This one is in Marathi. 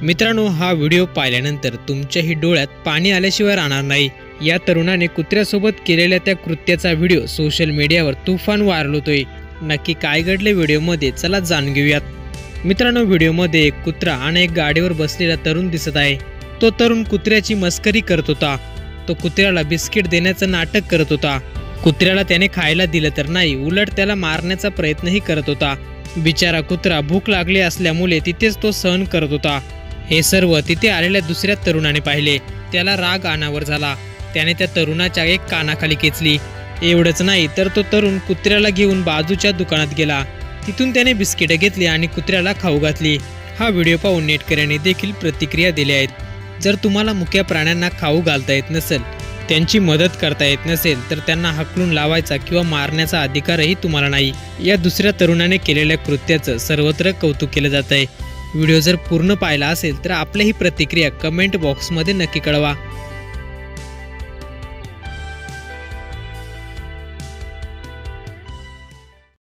मित्रांनो, हा व्हिडिओ पाहिल्यानंतर तुमच्याही डोळ्यात पाणी आल्याशिवाय राहणार नाही। या तरुणाने कुत्र्यासोबत केलेल्या त्या कृत्याचा व्हिडिओ सोशल मीडियावर तुफान व्हायरल होतोय। नक्की काय घडले व्हिडिओमध्ये, चला जाणून घेऊयात। मित्रांनो, व्हिडिओमध्ये एक कुत्रा आणि एक गाडीवर बसलेला तरुण दिसत आहे। तो तरुण कुत्र्याची मस्करी करत होता। तो कुत्र्याला बिस्किट देण्याचं नाटक करत होता। कुत्र्याला त्याने खायला दिलं तर नाही, उलट त्याला मारण्याचा प्रयत्नही करत होता। बिचारा कुत्रा भूक लागली असल्यामुळे तिथेच तो सहन करत होता। हे सर्व तिथे आलेल्या दुसऱ्या तरुणाने पाहिले। त्याला राग अनावर झाला। त्याने त्या तरुणाच्या एक कानाखाली खेचली। एवढंच नाही तर तो तरुण कुत्र्याला घेऊन बाजूच्या दुकानात गेला। तिथून त्याने बिस्किटं घेतली आणि कुत्र्याला खाऊ घातली। हा व्हिडिओ पाहून नेटकऱ्यांनी देखील प्रतिक्रिया दिल्या आहेत। जर तुम्हाला मुक्या प्राण्यांना खाऊ घालता येत नसेल, त्यांची मदत करता येत नसेल, तर त्यांना हाकलून लावायचा किंवा मारण्याचा अधिकारही तुम्हाला नाही। या दुसऱ्या तरुणाने केलेल्या कृत्याचं सर्वत्र कौतुक केलं जात आहे। व्हिडिओ जर पूर्ण पाहिला असेल तर आपलीही प्रतिक्रिया कमेंट बॉक्समध्ये नक्की कळवा।